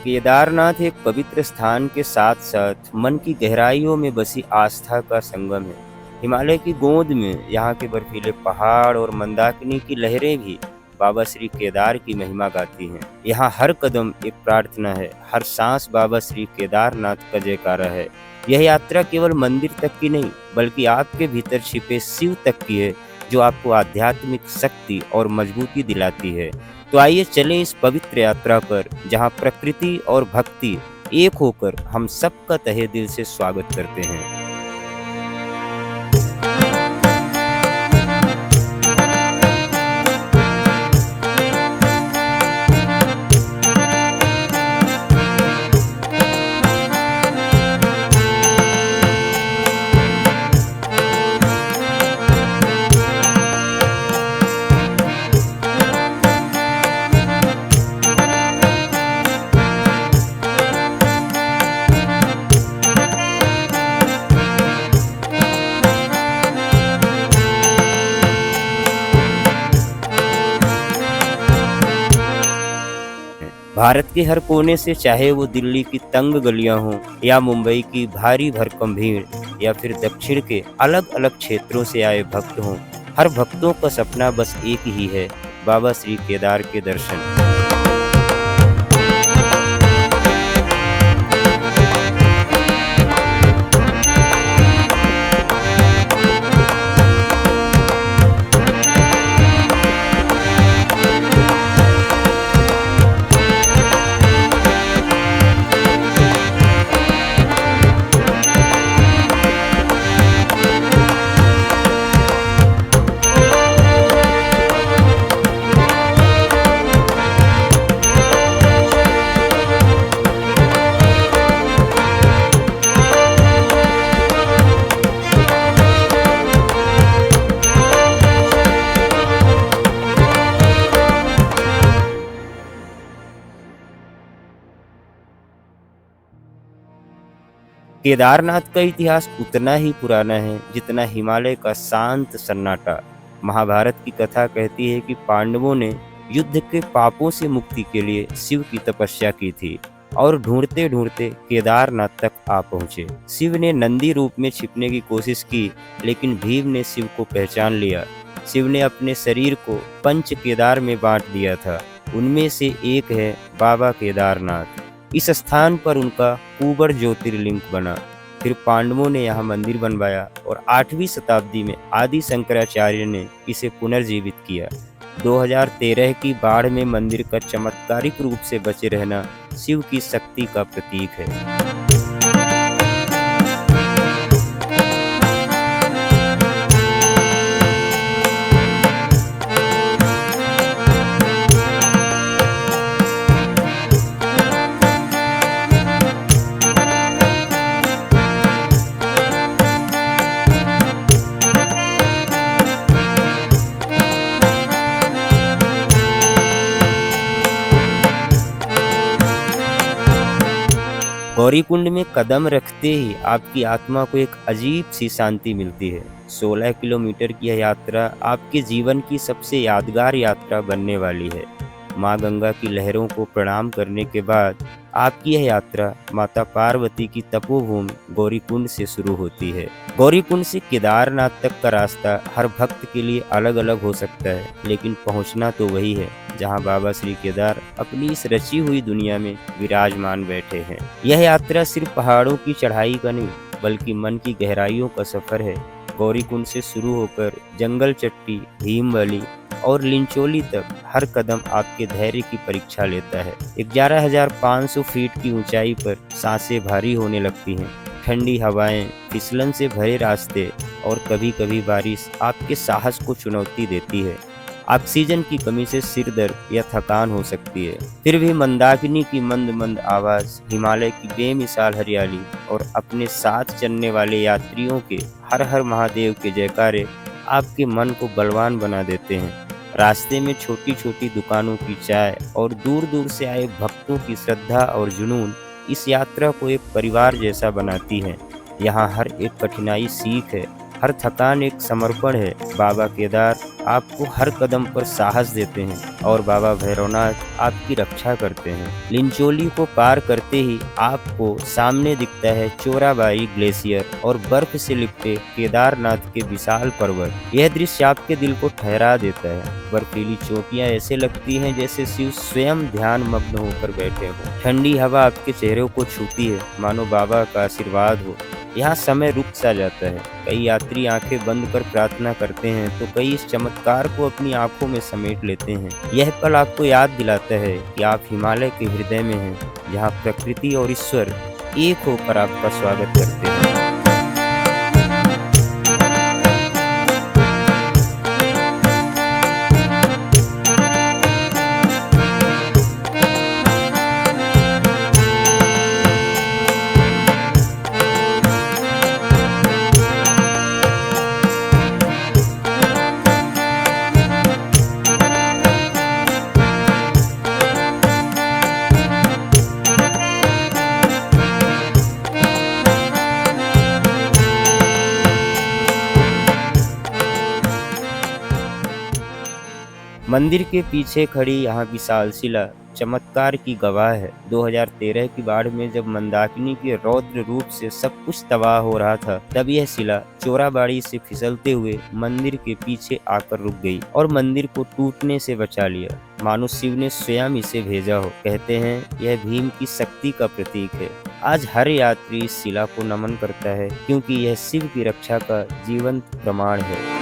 केदारनाथ एक पवित्र स्थान के साथ साथ मन की गहराइयों में बसी आस्था का संगम है। हिमालय की गोद में यहाँ के बर्फीले पहाड़ और मंदाकिनी की लहरें भी बाबा श्री केदार की महिमा गाती हैं। यहाँ हर कदम एक प्रार्थना है, हर सांस बाबा श्री केदारनाथ का जयकारा है। यह यात्रा केवल मंदिर तक की नहीं, बल्कि आपके भीतर छिपे शिव तक की है, जो आपको आध्यात्मिक शक्ति और मजबूती दिलाती है। तो आइए चलें इस पवित्र यात्रा पर, जहां प्रकृति और भक्ति एक होकर हम सबका तहे दिल से स्वागत करते हैं। भारत के हर कोने से, चाहे वो दिल्ली की तंग गलियां हों या मुंबई की भारी भरकम भीड़ या फिर दक्षिण के अलग अलग क्षेत्रों से आए भक्त हों, हर भक्तों का सपना बस एक ही है, बाबा श्री केदार के दर्शन। केदारनाथ का इतिहास उतना ही पुराना है जितना हिमालय का शांत सन्नाटा। महाभारत की कथा कहती है कि पांडवों ने युद्ध के पापों से मुक्ति के लिए शिव की तपस्या की थी और ढूंढते ढूंढते केदारनाथ तक आ पहुंचे। शिव ने नंदी रूप में छिपने की कोशिश की, लेकिन भीम ने शिव को पहचान लिया। शिव ने अपने शरीर को पंच केदार में बांट दिया था, उनमें से एक है बाबा केदारनाथ। इस स्थान पर उनका कुबर ज्योतिर्लिंग बना। फिर पांडवों ने यहाँ मंदिर बनवाया और 8वीं शताब्दी में आदि शंकराचार्य ने इसे पुनर्जीवित किया। 2013 की बाढ़ में मंदिर का चमत्कारिक रूप से बचे रहना शिव की शक्ति का प्रतीक है। गौरीकुंड में कदम रखते ही आपकी आत्मा को एक अजीब सी शांति मिलती है। 16 किलोमीटर की यह यात्रा आपके जीवन की सबसे यादगार यात्रा बनने वाली है। माँ गंगा की लहरों को प्रणाम करने के बाद आपकी यह यात्रा माता पार्वती की तपोभूमि गौरीकुंड से शुरू होती है। गौरीकुंड से केदारनाथ तक का रास्ता हर भक्त के लिए अलग अलग हो सकता है, लेकिन पहुंचना तो वही है जहां बाबा श्री केदार अपनी इस रची हुई दुनिया में विराजमान बैठे हैं। यह यात्रा सिर्फ पहाड़ों की चढ़ाई का नहीं, बल्कि मन की गहराइयों का सफर है। गौरीकुंड से शुरू होकर जंगल चट्टी, भीमवली और लिंचोली तक हर कदम आपके धैर्य की परीक्षा लेता है। 11,500 फीट की ऊंचाई पर सांसें भारी होने लगती हैं। ठंडी हवाएं, फिसलन से भरे रास्ते और कभी कभी बारिश आपके साहस को चुनौती देती है। ऑक्सीजन की कमी से सिर दर्द या थकान हो सकती है, फिर भी मंदाकिनी की मंद मंद आवाज, हिमालय की बेमिसाल हरियाली और अपने साथ चलने वाले यात्रियों के हर हर महादेव के जयकारे आपके मन को बलवान बना देते हैं। रास्ते में छोटी छोटी दुकानों की चाय और दूर दूर से आए भक्तों की श्रद्धा और जुनून इस यात्रा को एक परिवार जैसा बनाती है। यहाँ हर एक कठिनाई सीख है हर थकान एक समर्पण है। बाबा केदार आपको हर कदम पर साहस देते हैं और बाबा भैरवनाथ आपकी रक्षा करते हैं। लिंचोली को पार करते ही आपको सामने दिखता है चोराबाड़ी ग्लेशियर और बर्फ से लिपटे केदारनाथ के विशाल पर्वत। यह दृश्य आपके दिल को ठहरा देता है। बर्फीली चोटियां ऐसे लगती हैं जैसे शिव स्वयं ध्यान मग्न होकर बैठे हों। ठंडी हवा आपके चेहरे को छूती है, मानो बाबा का आशीर्वाद हो। यहाँ समय रुक सा जाता है। कई यात्री आंखें बंद कर प्रार्थना करते हैं तो कई इस चमत्कार को अपनी आंखों में समेट लेते हैं। यह पल आपको याद दिलाता है कि आप हिमालय के हृदय में हैं, जहाँ प्रकृति और ईश्वर एक होकर आपका स्वागत करते हैं। मंदिर के पीछे खड़ी यहाँ विशाल शिला चमत्कार की गवाह है। 2013 की बाढ़ में जब मंदाकिनी के रौद्र रूप से सब कुछ तबाह हो रहा था, तब यह शिला चोराबाड़ी से फिसलते हुए मंदिर के पीछे आकर रुक गई और मंदिर को टूटने से बचा लिया, मानो शिव ने स्वयं इसे भेजा हो। कहते हैं यह भीम की शक्ति का प्रतीक है। आज हर यात्री इस शिला को नमन करता है, क्योंकि यह शिव की रक्षा का जीवंत प्रमाण है।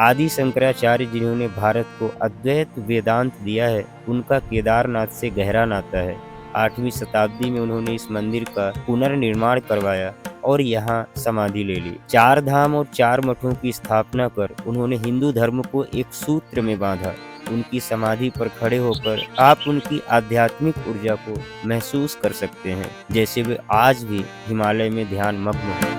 आदि शंकराचार्य जिन्होंने भारत को अद्वैत वेदांत दिया है, उनका केदारनाथ से गहरा नाता है। 8वीं शताब्दी में उन्होंने इस मंदिर का पुनर्निर्माण करवाया और यहाँ समाधि ले ली। 4 धाम और 4 मठों की स्थापना कर उन्होंने हिंदू धर्म को एक सूत्र में बांधा। उनकी समाधि पर खड़े होकर आप उनकी आध्यात्मिक ऊर्जा को महसूस कर सकते हैं, जैसे वे आज भी हिमालय में ध्यान मग्न हैं।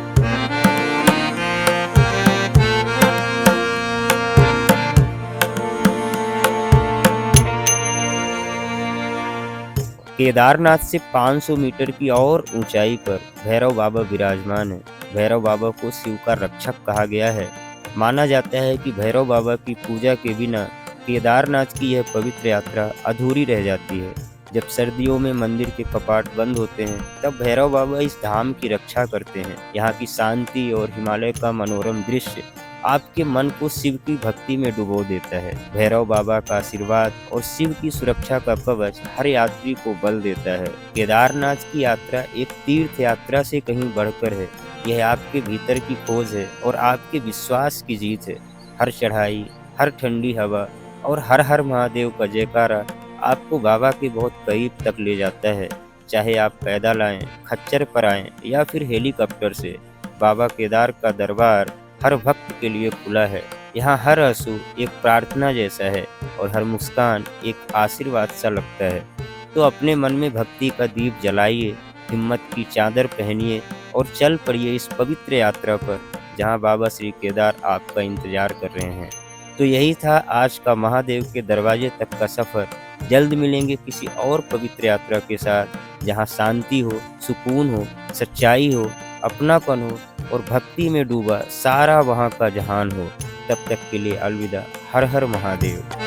केदारनाथ से 500 मीटर की और ऊंचाई पर भैरव बाबा विराजमान है। भैरव बाबा को शिव का रक्षक कहा गया है। माना जाता है कि भैरव बाबा की पूजा के बिना केदारनाथ की यह पवित्र यात्रा अधूरी रह जाती है। जब सर्दियों में मंदिर के कपाट बंद होते हैं, तब भैरव बाबा इस धाम की रक्षा करते हैं। यहाँ की शांति और हिमालय का मनोरम दृश्य आपके मन को शिव की भक्ति में डुबो देता है। भैरव बाबा का आशीर्वाद और शिव की सुरक्षा का कवच हर यात्री को बल देता है। केदारनाथ की यात्रा एक तीर्थ यात्रा से कहीं बढ़कर है। यह आपके भीतर की खोज है और आपके विश्वास की जीत है। हर चढ़ाई, हर ठंडी हवा और हर हर महादेव का जयकारा आपको बाबा के बहुत करीब तक ले जाता है। चाहे आप पैदल आएं, खच्चर पर आएं या फिर हेलीकॉप्टर से, बाबा केदार का दरबार हर भक्त के लिए खुला है। यहाँ हर आंसू एक प्रार्थना जैसा है और हर मुस्कान एक आशीर्वाद सा लगता है। तो अपने मन में भक्ति का दीप जलाइए, हिम्मत की चादर पहनिए और चल पड़िए इस पवित्र यात्रा पर, जहाँ बाबा श्री केदार आपका इंतजार कर रहे हैं। तो यही था आज का महादेव के दरवाजे तक का सफ़र। जल्द मिलेंगे किसी और पवित्र यात्रा के साथ, जहाँ शांति हो, सुकून हो, सच्चाई हो, अपनापन हो और भक्ति में डूबा सारा वहाँ का जहान हो। तब तक के लिए अलविदा। हर हर महादेव।